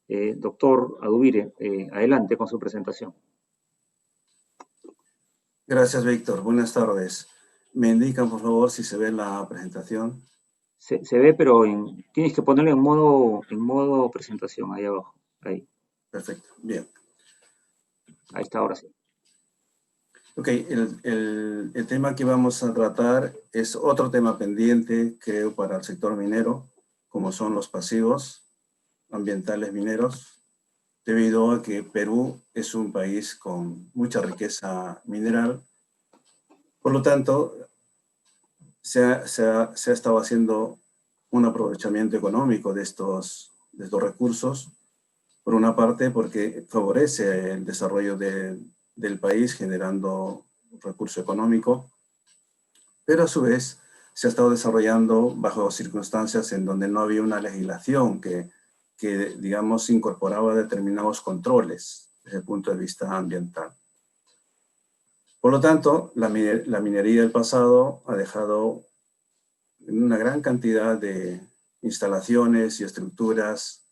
Doctor Adubire, adelante con su presentación. Gracias, Víctor. Buenas tardes. Me indican, por favor, si se ve la presentación. Se ve, pero tienes que ponerlo en modo presentación, ahí abajo. Ahí, Perfecto. Bien. ahí está, ahora sí. Ok, el tema que vamos a tratar es otro tema pendiente, creo, para el sector minero, como son los pasivos ambientales mineros, debido a que Perú es un país con mucha riqueza mineral. Por lo tanto, se ha estado haciendo un aprovechamiento económico de estos recursos, por una parte porque favorece el desarrollo del país generando recurso económico, pero a su vez se ha estado desarrollando bajo circunstancias en donde no había una legislación que digamos, incorporaba determinados controles desde el punto de vista ambiental. Por lo tanto, la minería del pasado ha dejado una gran cantidad de instalaciones y estructuras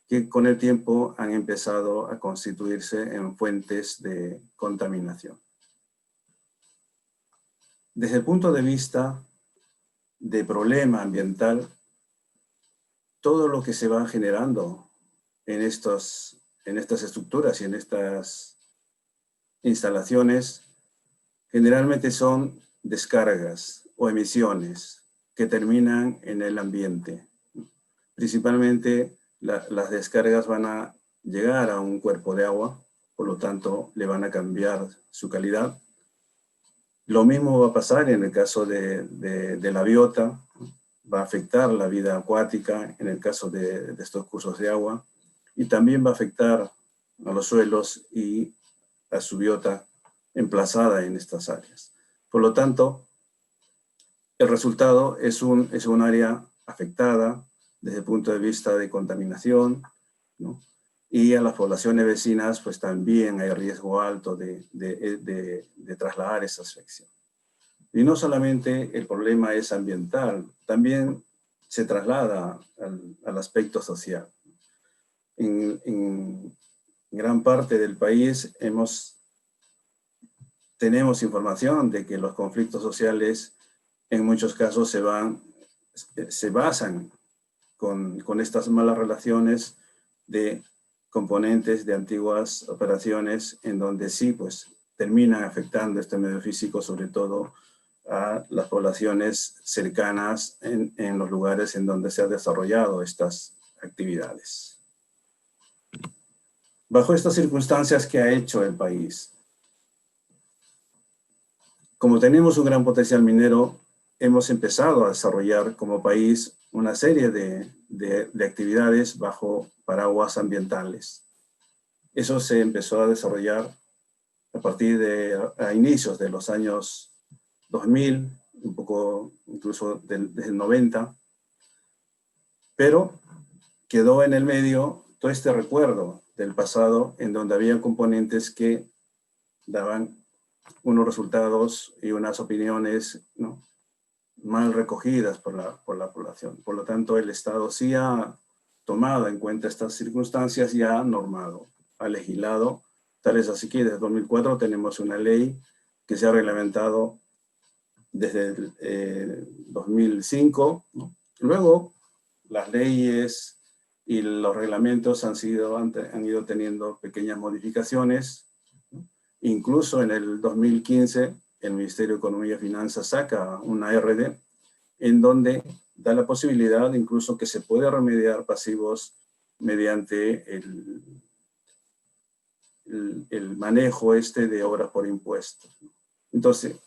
que con el tiempo han empezado a constituirse en fuentes de contaminación. Desde el punto de vista de problema ambiental, todo lo que se va generando en estas estructuras y en estas instalaciones generalmente son descargas o emisiones que terminan en el ambiente. Principalmente las descargas van a llegar a un cuerpo de agua, por lo tanto le van a cambiar su calidad. Lo mismo va a pasar en el caso de la biota, va a afectar la vida acuática en el caso de estos cursos de agua, y también va a afectar a los suelos y a su biota emplazada en estas áreas. Por lo tanto, el resultado es un área afectada desde el punto de vista de contaminación, ¿no? Y a las poblaciones vecinas, pues también hay riesgo alto de trasladar esa afección. Y no solamente el problema es ambiental, también se traslada al aspecto social. En gran parte del país tenemos información de que los conflictos sociales en muchos casos se basan con estas malas relaciones de componentes de antiguas operaciones en donde sí, pues terminan afectando este medio físico, sobre todo a las poblaciones cercanas en los lugares en donde se han desarrollado estas actividades. Bajo estas circunstancias, ¿qué ha hecho el país? Como tenemos un gran potencial minero, hemos empezado a desarrollar como país una serie de actividades bajo paraguas ambientales. Eso se empezó a desarrollar a partir a inicios de los años 2000, un poco incluso desde el 90, pero quedó en el medio todo este recuerdo del pasado en donde había componentes que daban unos resultados y unas opiniones, ¿no?, mal recogidas por la población. Por lo tanto, el Estado sí ha tomado en cuenta estas circunstancias y ha normado, ha legislado. Tal es así que desde 2004 tenemos una ley que se ha reglamentado desde el 2005, ¿no? Luego, las leyes y los reglamentos han ido teniendo pequeñas modificaciones. Incluso en el 2015, el Ministerio de Economía y Finanzas saca una RD en donde da la posibilidad incluso que se puede remediar pasivos mediante el manejo de obras por impuestos. Entonces,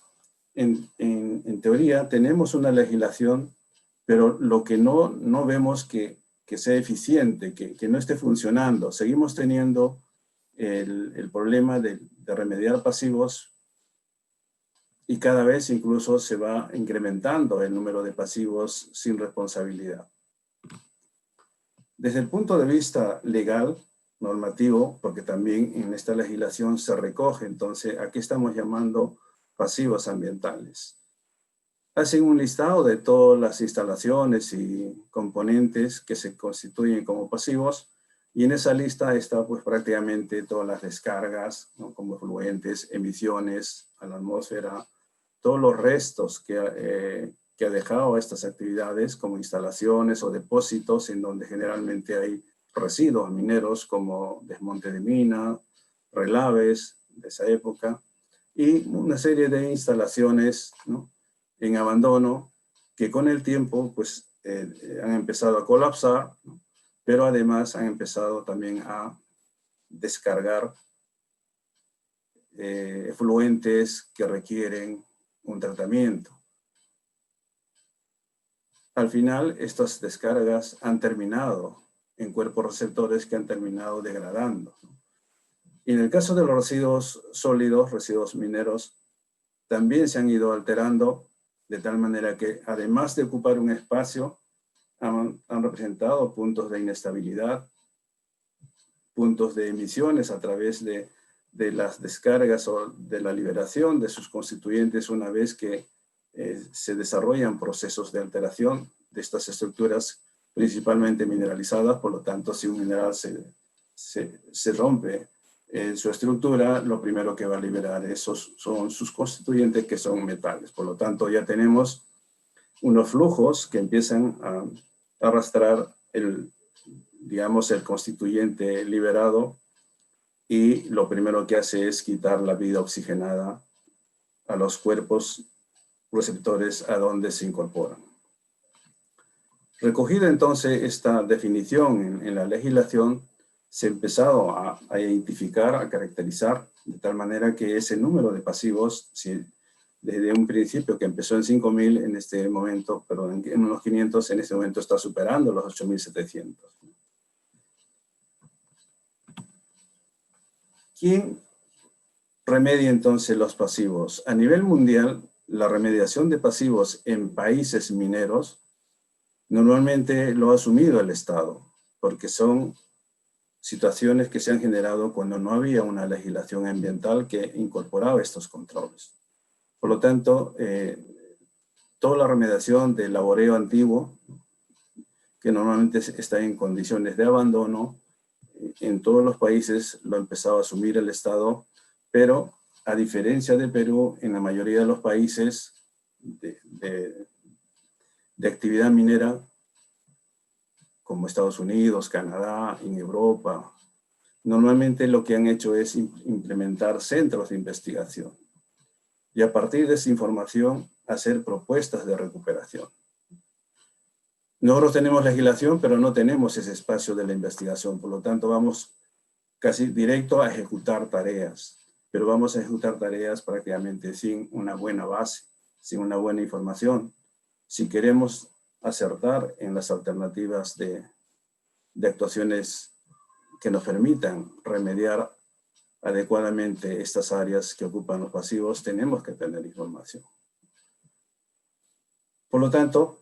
en teoría tenemos una legislación, pero lo que no vemos que sea eficiente, que no esté funcionando. Seguimos teniendo el problema de remediar pasivos y cada vez incluso se va incrementando el número de pasivos sin responsabilidad. Desde el punto de vista legal, normativo, porque también en esta legislación se recoge, entonces, ¿a qué estamos llamando pasivos ambientales? Hacen un listado de todas las instalaciones y componentes que se constituyen como pasivos Y en esa lista está pues prácticamente todas las descargas, ¿no? Como efluentes, emisiones a la atmósfera, todos los restos que ha dejado estas actividades como instalaciones o depósitos en donde generalmente hay residuos mineros como desmonte de mina, relaves de esa época y una serie de instalaciones, ¿no?, en abandono que con el tiempo pues han empezado a colapsar, ¿no?, pero además han empezado también a descargar efluentes que requieren un tratamiento. Al final, estas descargas han terminado en cuerpos receptores que han terminado degradando. Y en el caso de los residuos sólidos, residuos mineros, también se han ido alterando de tal manera que, además de ocupar un espacio, han representado puntos de inestabilidad, puntos de emisiones a través de las descargas o de la liberación de sus constituyentes una vez que se desarrollan procesos de alteración de estas estructuras principalmente mineralizadas. Por lo tanto, si un mineral se rompe su estructura, lo primero que va a liberar esos son sus constituyentes, que son metales. Por lo tanto, ya tenemos unos flujos que empiezan a arrastrar digamos, el constituyente liberado, y lo primero que hace es quitar la vida oxigenada a los cuerpos receptores a donde se incorporan. Recogida entonces esta definición en la legislación, se ha empezado a identificar, a caracterizar, de tal manera que ese número de pasivos, desde un principio que empezó en 5.000, en este momento, perdón, en unos 500, en este momento está superando los 8.700. ¿Quién remedia entonces los pasivos? A nivel mundial, la remediación de pasivos en países mineros normalmente lo ha asumido el Estado, porque son situaciones que se han generado cuando no había una legislación ambiental que incorporaba estos controles. Por lo tanto, toda la remediación del laboreo antiguo, que normalmente está en condiciones de abandono, en todos los países lo ha empezado a asumir el Estado, pero a diferencia de Perú, en la mayoría de los países de actividad minera, como Estados Unidos, Canadá, en Europa, normalmente lo que han hecho es implementar centros de investigación y a partir de esa información hacer propuestas de recuperación. Nosotros tenemos legislación, pero no tenemos ese espacio de la investigación, por lo tanto vamos casi directo a ejecutar tareas, pero vamos a ejecutar tareas prácticamente sin una buena base, sin una buena información. Si queremos acertar en las alternativas de actuaciones que nos permitan remediar adecuadamente estas áreas que ocupan los pasivos, tenemos que tener información. Por lo tanto,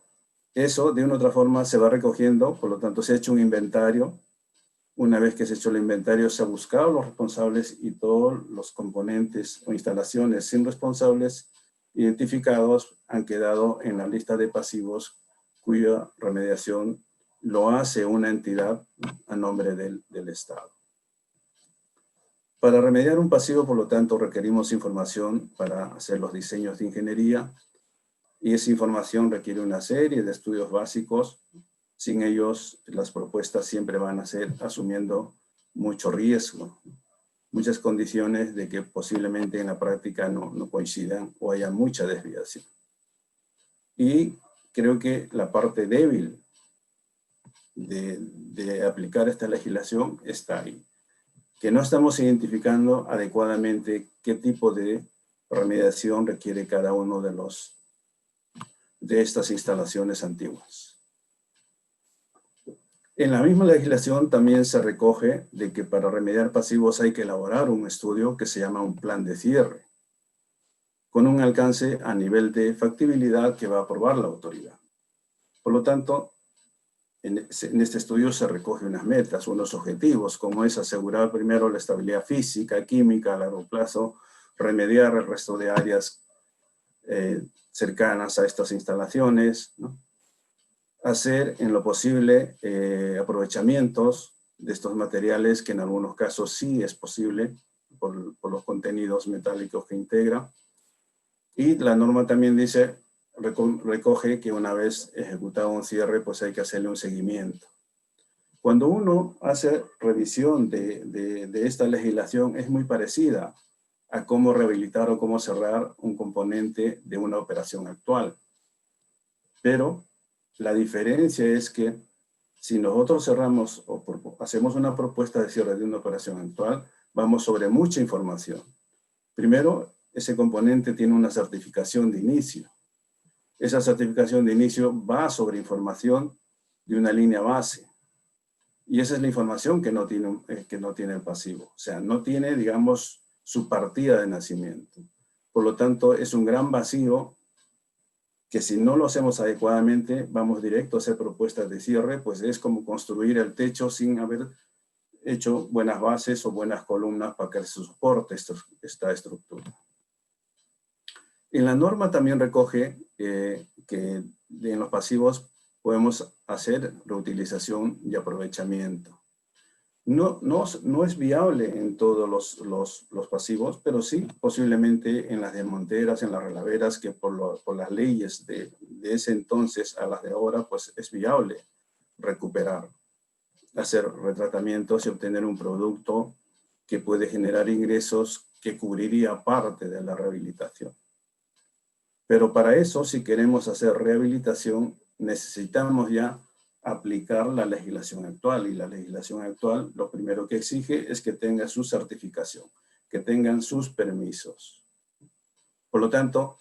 eso de una u otra forma se va recogiendo, por lo tanto se ha hecho un inventario. Una vez que se ha hecho el inventario, se ha buscado los responsables y todos los componentes o instalaciones sin responsables identificados han quedado en la lista de pasivos cuya remediación lo hace una entidad a nombre del Estado. Para remediar un pasivo, por lo tanto, requerimos información para hacer los diseños de ingeniería, y esa información requiere una serie de estudios básicos. Sin ellos, las propuestas siempre van a ser asumiendo mucho riesgo, muchas condiciones de que posiblemente en la práctica no coincidan o haya mucha desviación. Y creo que la parte débil de aplicar esta legislación está ahí, que no estamos identificando adecuadamente qué tipo de remediación requiere cada uno de estas instalaciones antiguas. En la misma legislación también se recoge de que para remediar pasivos hay que elaborar un estudio que se llama un plan de cierre, con un alcance a nivel de factibilidad que va a aprobar la autoridad. Por lo tanto, en este estudio se recogen unas metas, unos objetivos, como es asegurar primero la estabilidad física, química a largo plazo, remediar el resto de áreas cercanas a estas instalaciones, ¿no? Hacer en lo posible aprovechamientos de estos materiales, que en algunos casos sí es posible por los contenidos metálicos que integra. Y la norma también dice, recoge que una vez ejecutado un cierre, pues hay que hacerle un seguimiento. Cuando uno hace revisión de esta legislación, es muy parecida a cómo rehabilitar o cómo cerrar un componente de una operación actual. Pero la diferencia es que si nosotros cerramos o hacemos una propuesta de cierre de una operación actual, vamos sobre mucha información. Primero, ese componente tiene una certificación de inicio. Esa certificación de inicio va sobre información de una línea base. Y esa es la información que no tiene el pasivo. O sea, no tiene, digamos, su partida de nacimiento. Por lo tanto, es un gran vacío que si no lo hacemos adecuadamente, vamos directo a hacer propuestas de cierre, pues es como construir el techo sin haber hecho buenas bases o buenas columnas para que se soporte esta estructura. En la norma también recoge que en los pasivos podemos hacer reutilización y aprovechamiento. No es viable en todos los pasivos, pero sí posiblemente en las desmonteras, en las relaveras, que por las leyes de ese entonces a las de ahora, pues es viable recuperar, hacer retratamientos y obtener un producto que puede generar ingresos que cubriría parte de la rehabilitación. Pero para eso, si queremos hacer rehabilitación, necesitamos ya aplicar la legislación actual. Y la legislación actual, lo primero que exige es que tenga su certificación, que tengan sus permisos. Por lo tanto,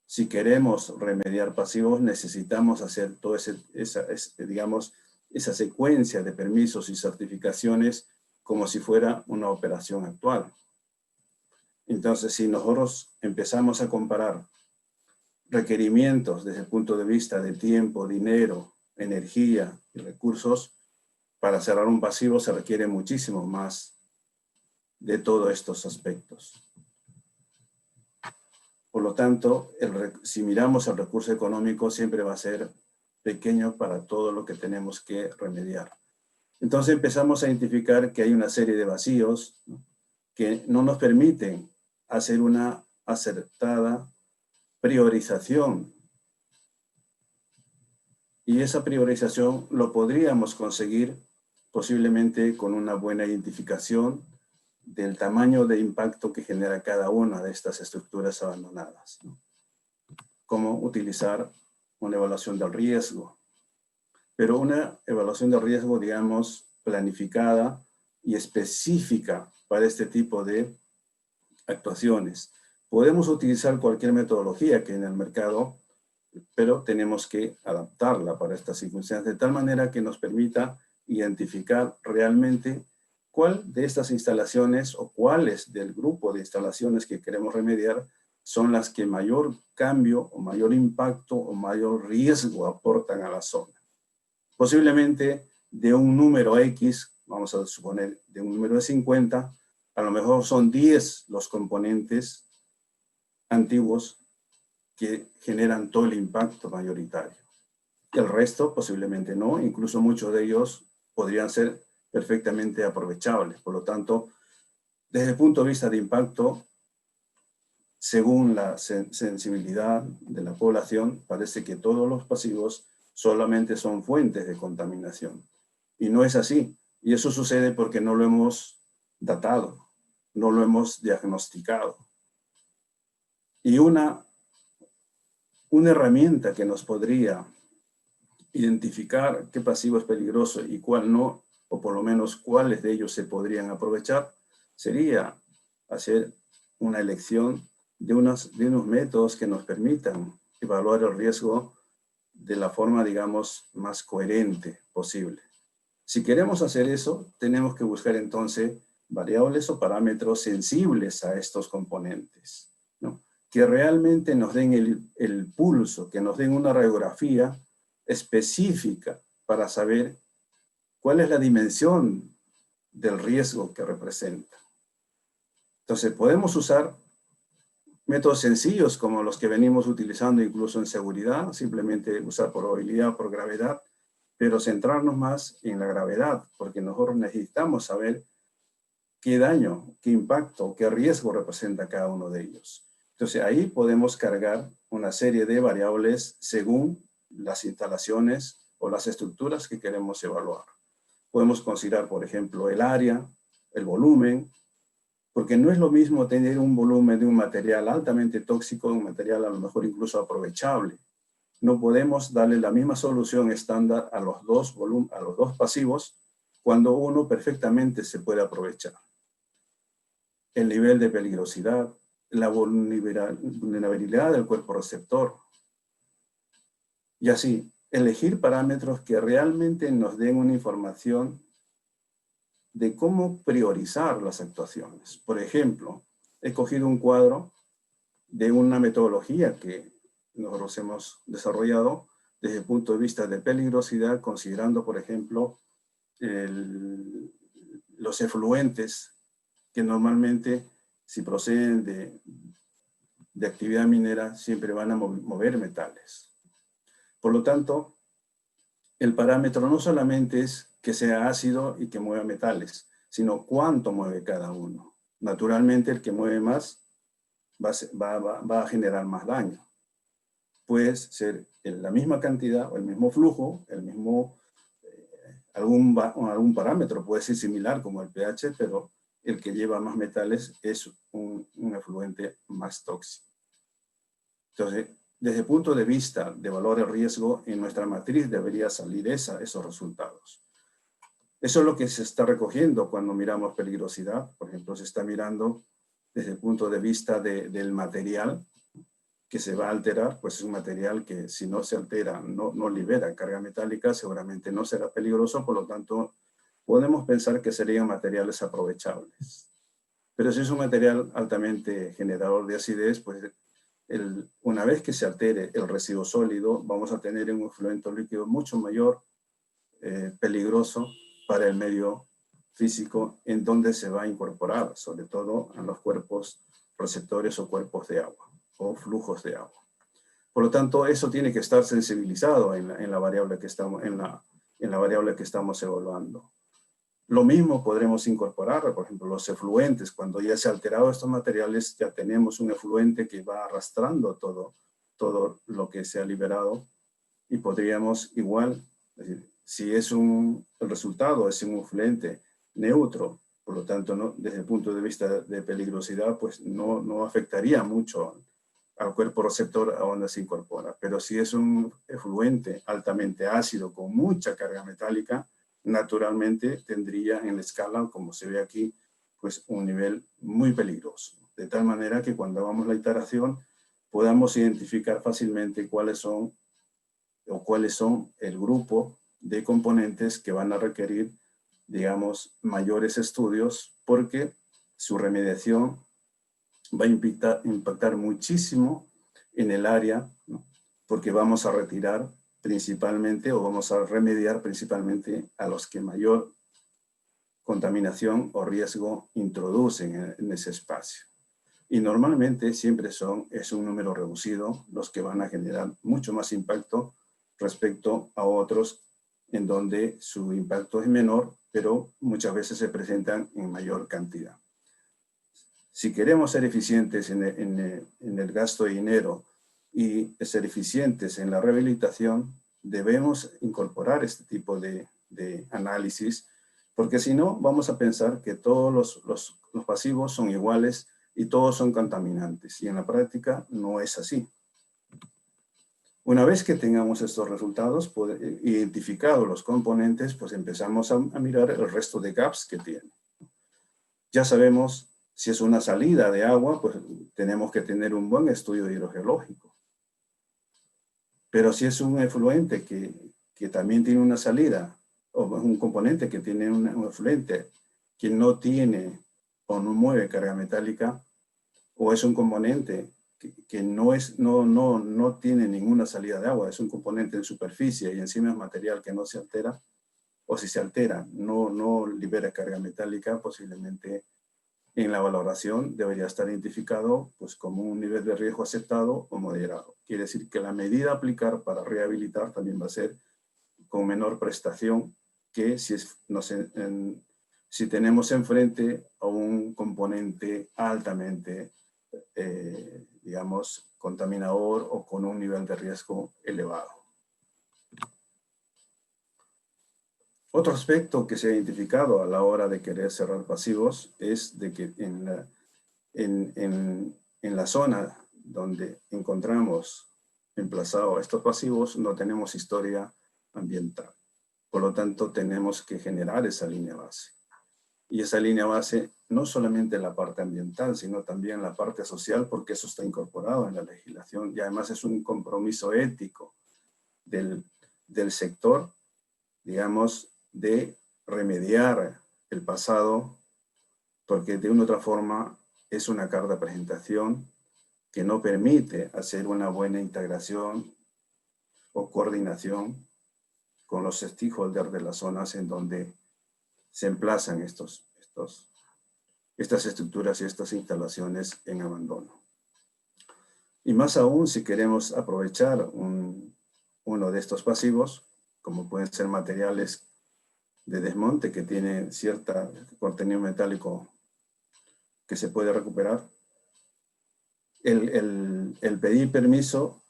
si queremos remediar pasivos, necesitamos hacer toda esa secuencia de permisos y certificaciones como si fuera una operación actual. Entonces, si nosotros empezamos a comparar requerimientos desde el punto de vista de tiempo, dinero, energía y recursos, para cerrar un pasivo se requiere muchísimo más de todos estos aspectos. Por lo tanto, si miramos el recurso económico, siempre va a ser pequeño para todo lo que tenemos que remediar. Entonces empezamos a identificar que hay una serie de vacíos, ¿no?, que no nos permiten hacer una acertada priorización. Y esa priorización lo podríamos conseguir posiblemente con una buena identificación del tamaño de impacto que genera cada una de estas estructuras abandonadas, ¿no? Cómo utilizar una evaluación del riesgo. Pero una evaluación del riesgo, digamos, planificada y específica para este tipo de actuaciones. Podemos utilizar cualquier metodología que en el mercado, pero tenemos que adaptarla para estas circunstancias de tal manera que nos permita identificar realmente cuál de estas instalaciones o cuáles del grupo de instalaciones que queremos remediar son las que mayor cambio o mayor impacto o mayor riesgo aportan a la zona. Posiblemente de un número X, vamos a suponer de un número de 50, a lo mejor son 10 los componentes antiguos que generan todo el impacto mayoritario. El resto posiblemente no, incluso muchos de ellos podrían ser perfectamente aprovechables. Por lo tanto, desde el punto de vista de impacto, según la sensibilidad de la población, parece que todos los pasivos solamente son fuentes de contaminación. Y no es así. Y eso sucede porque no lo hemos datado, no lo hemos diagnosticado. Y una herramienta que nos podría identificar qué pasivo es peligroso y cuál no, o por lo menos cuáles de ellos se podrían aprovechar, sería hacer una elección de unos métodos que nos permitan evaluar el riesgo de la forma, digamos, más coherente posible. Si queremos hacer eso, tenemos que buscar entonces variables o parámetros sensibles a estos componentes, ¿no?, que realmente nos den el pulso, que nos den una radiografía específica para saber cuál es la dimensión del riesgo que representa. Entonces, podemos usar métodos sencillos como los que venimos utilizando incluso en seguridad, simplemente usar probabilidad por gravedad, pero centrarnos más en la gravedad, porque nosotros necesitamos saber qué daño, qué impacto, qué riesgo representa cada uno de ellos. Entonces ahí podemos cargar una serie de variables según las instalaciones o las estructuras que queremos evaluar. Podemos considerar, por ejemplo, el área, el volumen, porque no es lo mismo tener un volumen de un material altamente tóxico, un material a lo mejor incluso aprovechable. No podemos darle la misma solución estándar a los dos pasivos cuando uno perfectamente se puede aprovechar. El nivel de peligrosidad, la vulnerabilidad del cuerpo receptor. Y así, elegir parámetros que realmente nos den una información de cómo priorizar las actuaciones. Por ejemplo, he cogido un cuadro de una metodología que nosotros hemos desarrollado desde el punto de vista de peligrosidad, considerando, por ejemplo, los efluentes que normalmente, si proceden de actividad minera, siempre van a mover metales. Por lo tanto, el parámetro no solamente es que sea ácido y que mueva metales, sino cuánto mueve cada uno. Naturalmente, el que mueve más va a generar más daño. Puede ser la misma cantidad o el mismo flujo, el mismo, algún parámetro puede ser similar como el pH, pero el que lleva más metales es un efluente más tóxico. Entonces, desde el punto de vista de valor de riesgo, en nuestra matriz debería salir esos resultados. Eso es lo que se está recogiendo cuando miramos peligrosidad. Por ejemplo, se está mirando desde el punto de vista del material que se va a alterar, pues es un material que si no se altera, no libera carga metálica, seguramente no será peligroso, por lo tanto, podemos pensar que serían materiales aprovechables. Pero si es un material altamente generador de acidez, pues una vez que se altere el residuo sólido, vamos a tener un efluente líquido mucho mayor peligroso para el medio físico en donde se va a incorporar, sobre todo en los cuerpos receptores o cuerpos de agua o flujos de agua. Por lo tanto, eso tiene que estar sensibilizado en la variable que estamos, en la variable que estamos evaluando. Lo mismo podremos incorporar, por ejemplo, los efluentes. Cuando ya se han alterado estos materiales, ya tenemos un efluente que va arrastrando todo lo que se ha liberado y podríamos igual, es decir, si el resultado es un efluente neutro, por lo tanto, desde el punto de vista de peligrosidad, pues no afectaría mucho al cuerpo receptor a donde se incorpora. Pero si es un efluente altamente ácido con mucha carga metálica, naturalmente tendría en la escala, como se ve aquí, pues un nivel muy peligroso. De tal manera que cuando hagamos la iteración podamos identificar fácilmente cuáles son el grupo de componentes que van a requerir, digamos, mayores estudios, porque su remediación va a impactar muchísimo en el área, ¿no? Porque vamos a retirar principalmente o vamos a remediar principalmente a los que mayor contaminación o riesgo introducen en ese espacio. Y normalmente siempre es un número reducido los que van a generar mucho más impacto respecto a otros en donde su impacto es menor, pero muchas veces se presentan en mayor cantidad. Si queremos ser eficientes en el gasto de dinero y ser eficientes en la rehabilitación, debemos incorporar este tipo de análisis, porque si no, vamos a pensar que todos los pasivos son iguales y todos son contaminantes, y en la práctica no es así. Una vez que tengamos estos resultados, identificados los componentes, pues empezamos a mirar el resto de gaps que tiene. Ya sabemos, si es una salida de agua, pues tenemos que tener un buen estudio hidrogeológico. Pero si es un efluente que también tiene una salida, o un componente que tiene un efluente que no tiene o no mueve carga metálica, o es un componente que no tiene ninguna salida de agua, es un componente en superficie y encima es material que no se altera, o si se altera, no libera carga metálica, posiblemente en la valoración debería estar identificado pues, como un nivel de riesgo aceptado o moderado. Quiere decir que la medida a aplicar para rehabilitar también va a ser con menor prestación que si tenemos enfrente a un componente altamente, digamos, contaminador o con un nivel de riesgo elevado. Otro aspecto que se ha identificado a la hora de querer cerrar pasivos es de que en la zona donde encontramos emplazados estos pasivos no tenemos historia ambiental. Por lo tanto, tenemos que generar esa línea base. Y esa línea base no solamente en la parte ambiental, sino también en la parte social, porque eso está incorporado en la legislación y además es un compromiso ético del sector, digamos, de remediar el pasado, porque de una u otra forma es una carta de presentación que no permite hacer una buena integración o coordinación con los stakeholders de las zonas en donde se emplazan estas estructuras y estas instalaciones en abandono. Y más aún si queremos aprovechar uno de estos pasivos, como pueden ser materiales de desmonte que tienen cierto contenido metálico que se puede recuperar, el pedir permiso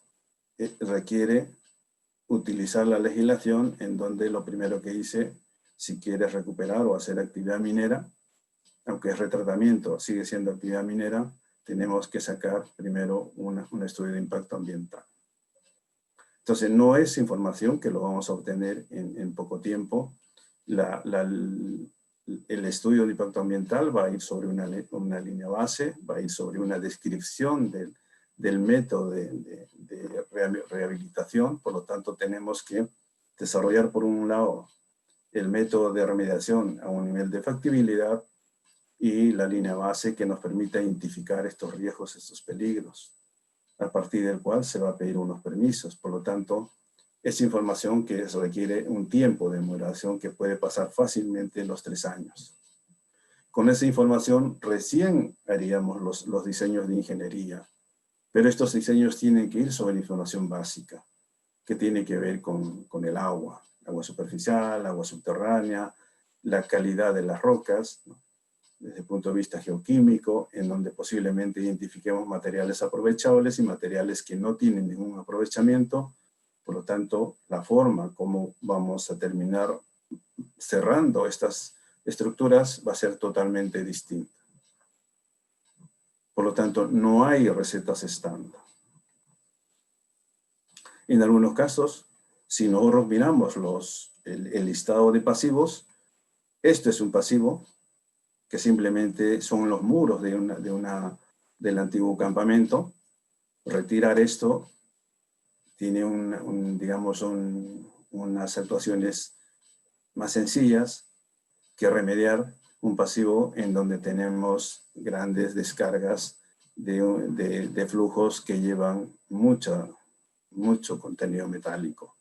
requiere utilizar la legislación en donde lo primero que dice, si quieres recuperar o hacer actividad minera, aunque es retratamiento, sigue siendo actividad minera, tenemos que sacar primero un estudio de impacto ambiental. Entonces, no es información que lo vamos a obtener en poco tiempo. El estudio de impacto ambiental va a ir sobre una línea base, va a ir sobre una descripción del método de rehabilitación. Por lo tanto, tenemos que desarrollar, por un lado, el método de remediación a un nivel de factibilidad y la línea base que nos permita identificar estos riesgos, estos peligros, a partir del cual se va a pedir unos permisos. Por lo tanto, es información que requiere un tiempo de maduración que puede pasar fácilmente los 3 años. Con esa información recién haríamos los diseños de ingeniería, pero estos diseños tienen que ir sobre información básica, que tiene que ver con el agua superficial, agua subterránea, la calidad de las rocas, ¿no?, desde el punto de vista geoquímico, en donde posiblemente identifiquemos materiales aprovechables y materiales que no tienen ningún aprovechamiento. Por lo tanto, la forma como vamos a terminar cerrando estas estructuras va a ser totalmente distinta. Por lo tanto, no hay recetas estándar. En algunos casos, si nosotros miramos el listado de pasivos, esto es un pasivo que simplemente son los muros del antiguo campamento. Retirar esto tiene unas actuaciones más sencillas que remediar un pasivo en donde tenemos grandes descargas de flujos que llevan mucho contenido metálico.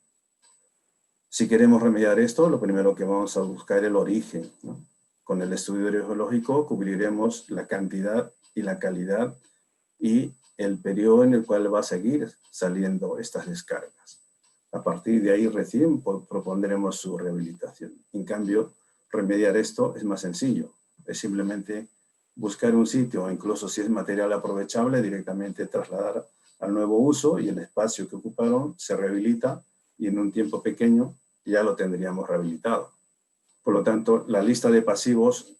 Si queremos remediar esto, lo primero que vamos a buscar es el origen, ¿no? Con el estudio geológico cubriremos la cantidad y la calidad y el periodo en el cual va a seguir saliendo estas descargas. A partir de ahí recién propondremos su rehabilitación. En cambio, remediar esto es más sencillo. Es simplemente buscar un sitio, o incluso si es material aprovechable, directamente trasladar al nuevo uso y el espacio que ocuparon se rehabilita y en un tiempo pequeño ya lo tendríamos rehabilitado. Por lo tanto, la lista de pasivos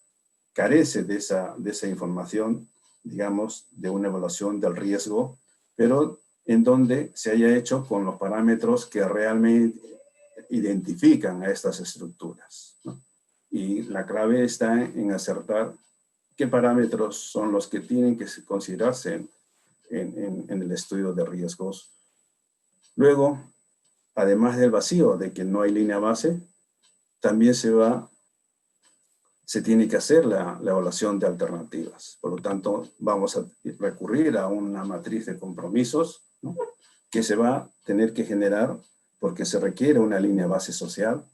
carece de esa información, digamos, de una evaluación del riesgo, pero en donde se haya hecho con los parámetros que realmente identifican a estas estructuras, ¿no? Y la clave está en acertar qué parámetros son los que tienen que considerarse en el estudio de riesgos. Luego, además del vacío de que no hay línea base, también se tiene que hacer la evaluación de alternativas. Por lo tanto, vamos a recurrir a una matriz de compromisos, ¿no?, que se va a tener que generar porque se requiere una línea base social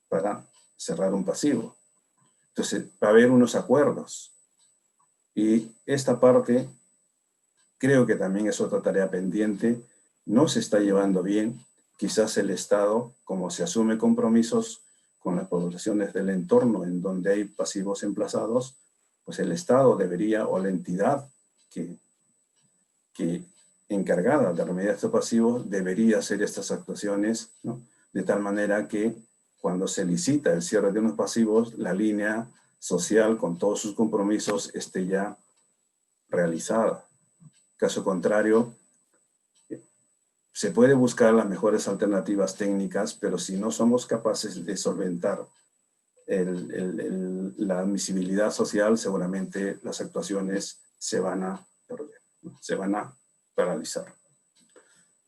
para cerrar un pasivo. Entonces, va a haber unos acuerdos. Y esta parte creo que también es otra tarea pendiente. No se está llevando bien quizás el Estado, como se asume compromisos con las poblaciones del entorno en donde hay pasivos emplazados, pues el Estado debería, o la entidad que encargada de remediar estos pasivos, debería hacer estas actuaciones, ¿no? De tal manera que cuando se licita el cierre de unos pasivos, la línea social con todos sus compromisos esté ya realizada. Caso contrario, se puede buscar las mejores alternativas técnicas, pero si no somos capaces de solventar la admisibilidad social, seguramente las actuaciones se van a perder, ¿no? Se van a paralizar.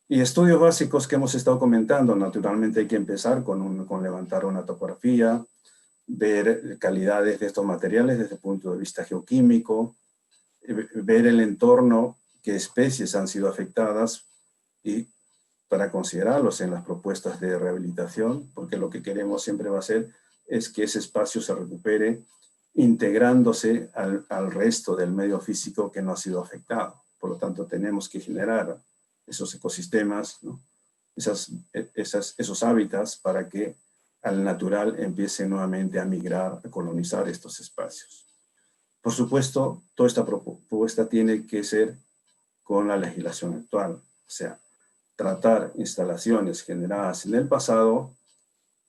Y estudios básicos que hemos estado comentando, naturalmente hay que empezar con levantar una topografía, ver calidades de estos materiales desde el punto de vista geoquímico, ver el entorno, qué especies han sido afectadas y para considerarlos en las propuestas de rehabilitación, porque lo que queremos siempre va a ser es que ese espacio se recupere integrándose al resto del medio físico que no ha sido afectado. Por lo tanto, tenemos que generar esos ecosistemas, ¿no? esos hábitats para que al natural empiece nuevamente a migrar, a colonizar estos espacios. Por supuesto, toda esta propuesta tiene que ser con la legislación actual, o sea, tratar instalaciones generadas en el pasado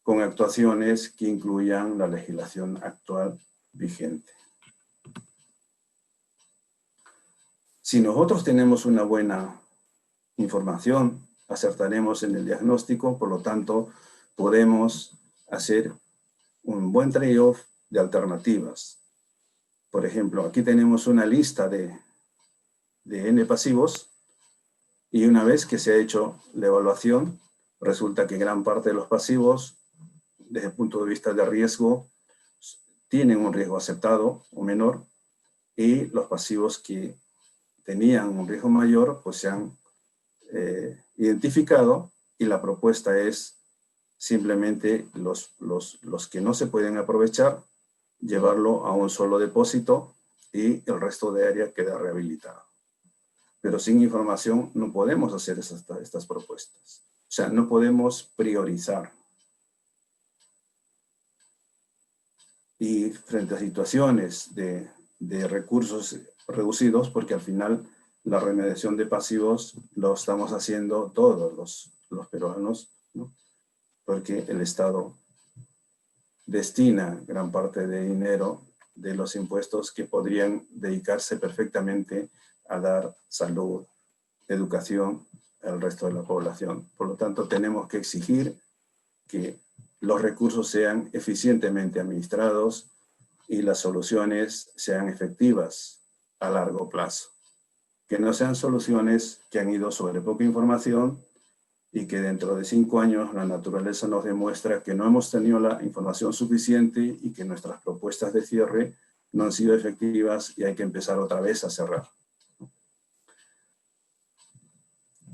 con actuaciones que incluyan la legislación actual vigente. Si nosotros tenemos una buena información, acertaremos en el diagnóstico, por lo tanto, podemos hacer un buen trade-off de alternativas. Por ejemplo, aquí tenemos una lista de N pasivos y una vez que se ha hecho la evaluación, resulta que gran parte de los pasivos, desde el punto de vista de riesgo, tienen un riesgo aceptado o menor, y los pasivos que tenían un riesgo mayor, pues se han identificado, y la propuesta es simplemente los que no se pueden aprovechar, llevarlo a un solo depósito y el resto de área queda rehabilitado. Pero sin información no podemos hacer estas propuestas. O sea, no podemos priorizar. Y frente a situaciones de recursos reducidos, porque al final la remediación de pasivos lo estamos haciendo todos los peruanos, ¿no? Porque el Estado destina gran parte de dinero de los impuestos que podrían dedicarse perfectamente a dar salud, educación al resto de la población. Por lo tanto, tenemos que exigir que los recursos sean eficientemente administrados y las soluciones sean efectivas a largo plazo. Que no sean soluciones que han ido sobre poca información y que dentro de 5 años la naturaleza nos demuestra que no hemos tenido la información suficiente y que nuestras propuestas de cierre no han sido efectivas y hay que empezar otra vez a cerrar.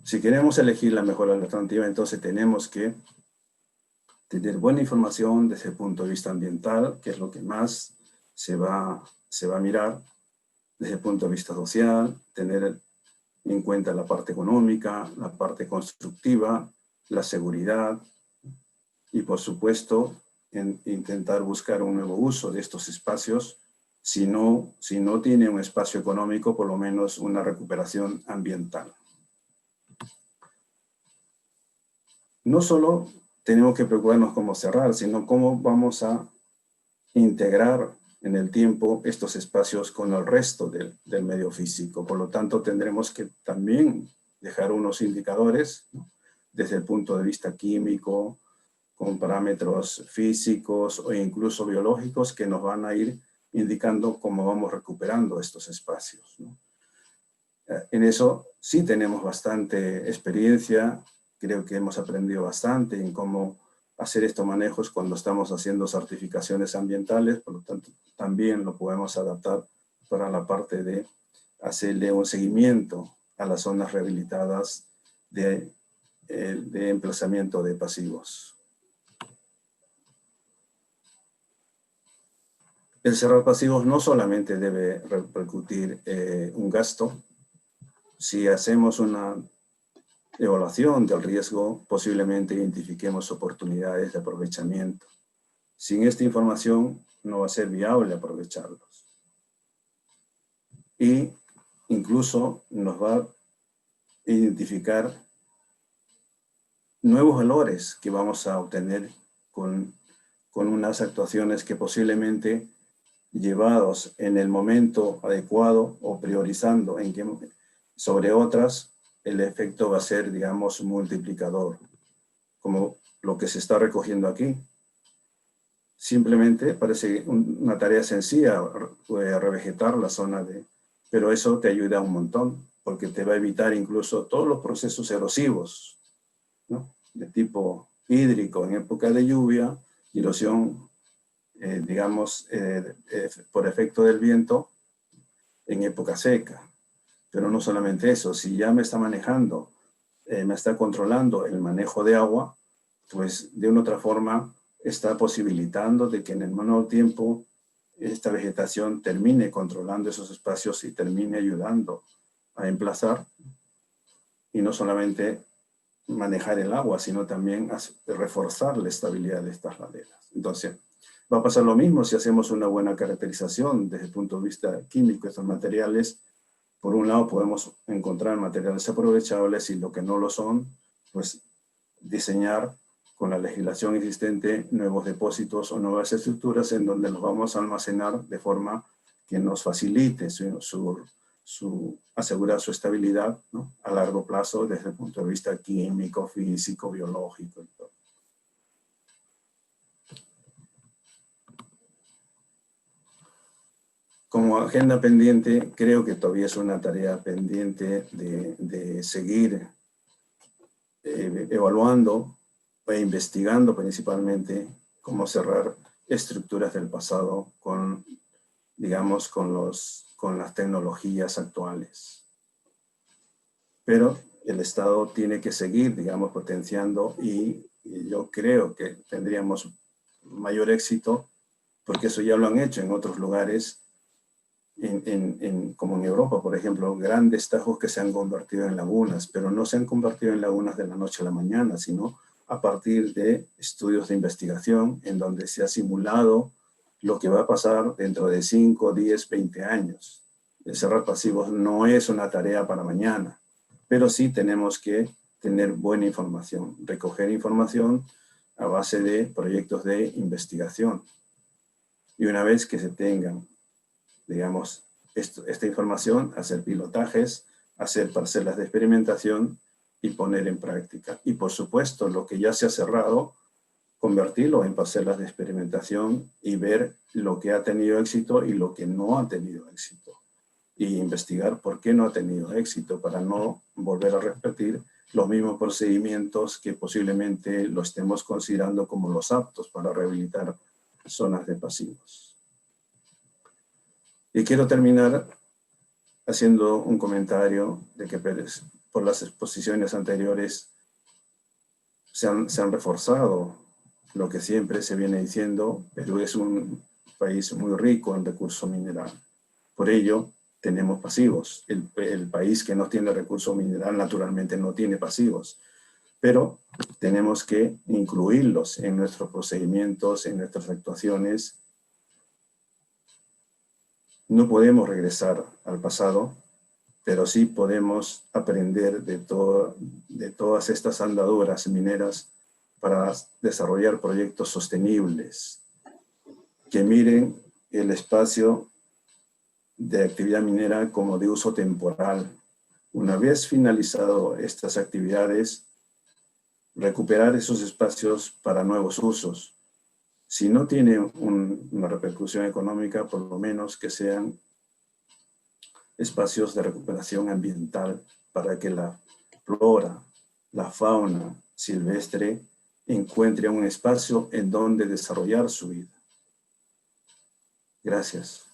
Si queremos elegir la mejor alternativa, entonces tenemos que tener buena información desde el punto de vista ambiental, que es lo que más se va a mirar, desde el punto de vista social, tener en cuenta la parte económica, la parte constructiva, la seguridad y, por supuesto, intentar buscar un nuevo uso de estos espacios. Si no tiene un espacio económico, por lo menos una recuperación ambiental. No solo tenemos que preocuparnos cómo cerrar, sino cómo vamos a integrar en el tiempo estos espacios con el resto del medio físico. Por lo tanto, tendremos que también dejar unos indicadores, ¿no? Desde el punto de vista químico, con parámetros físicos o incluso biológicos que nos van a ir indicando cómo vamos recuperando estos espacios, ¿no? En eso sí tenemos bastante experiencia, creo que hemos aprendido bastante en cómo hacer estos manejos cuando estamos haciendo certificaciones ambientales, por lo tanto también lo podemos adaptar para la parte de hacerle un seguimiento a las zonas rehabilitadas de emplazamiento de pasivos. El cerrar pasivos no solamente debe repercutir un gasto. Si hacemos una evaluación del riesgo, posiblemente identifiquemos oportunidades de aprovechamiento. Sin esta información no va a ser viable aprovecharlos. Y incluso nos va a identificar nuevos valores que vamos a obtener con unas actuaciones que posiblemente, llevados en el momento adecuado o priorizando sobre otras, el efecto va a ser, digamos, multiplicador, como lo que se está recogiendo aquí. Simplemente parece una tarea sencilla, revegetar la zona pero eso te ayuda un montón, porque te va a evitar incluso todos los procesos erosivos, ¿no? De tipo hídrico en época de lluvia, erosión, digamos, por efecto del viento en época seca. Pero no solamente eso, si ya me está manejando, me está controlando el manejo de agua, pues de una otra forma está posibilitando de que en el menor tiempo esta vegetación termine controlando esos espacios y termine ayudando a emplazar, y no solamente manejar el agua, sino también reforzar la estabilidad de estas laderas. Entonces, va a pasar lo mismo si hacemos una buena caracterización desde el punto de vista químico de estos materiales. Por un lado, podemos encontrar materiales aprovechables, y lo que no lo son, pues diseñar con la legislación existente nuevos depósitos o nuevas estructuras en donde los vamos a almacenar de forma que nos facilite asegurar su estabilidad, ¿no?, a largo plazo desde el punto de vista químico, físico, biológico y todo. Como agenda pendiente, creo que todavía es una tarea pendiente de seguir evaluando e investigando principalmente cómo cerrar estructuras del pasado con, digamos, con las tecnologías actuales. Pero el Estado tiene que seguir, digamos, potenciando, y yo creo que tendríamos mayor éxito, porque eso ya lo han hecho en otros lugares, como en Europa, por ejemplo, grandes tajos que se han convertido en lagunas, pero no se han convertido en lagunas de la noche a la mañana, sino a partir de estudios de investigación en donde se ha simulado lo que va a pasar dentro de 5, 10, 20 años. El cerrar pasivos no es una tarea para mañana, pero sí tenemos que tener buena información, recoger información a base de proyectos de investigación. Y una vez que se tengan, digamos, esta información, hacer pilotajes, hacer parcelas de experimentación y poner en práctica. Y por supuesto, lo que ya se ha cerrado, convertirlo en parcelas de experimentación y ver lo que ha tenido éxito y lo que no ha tenido éxito. Y investigar por qué no ha tenido éxito, para no volver a repetir los mismos procedimientos que posiblemente lo estemos considerando como los aptos para rehabilitar zonas de pasivos. Y quiero terminar haciendo un comentario de que por las exposiciones anteriores se han reforzado lo que siempre se viene diciendo: Perú es un país muy rico en recurso mineral. Por ello, tenemos pasivos. El país que no tiene recurso mineral naturalmente no tiene pasivos, pero tenemos que incluirlos en nuestros procedimientos, en nuestras actuaciones. No podemos regresar al pasado, pero sí podemos aprender de todas estas andaduras mineras para desarrollar proyectos sostenibles que miren el espacio de actividad minera como de uso temporal. Una vez finalizado estas actividades, recuperar esos espacios para nuevos usos. Si no tiene una repercusión económica, por lo menos que sean espacios de recuperación ambiental para que la flora, la fauna silvestre encuentre un espacio en donde desarrollar su vida. Gracias.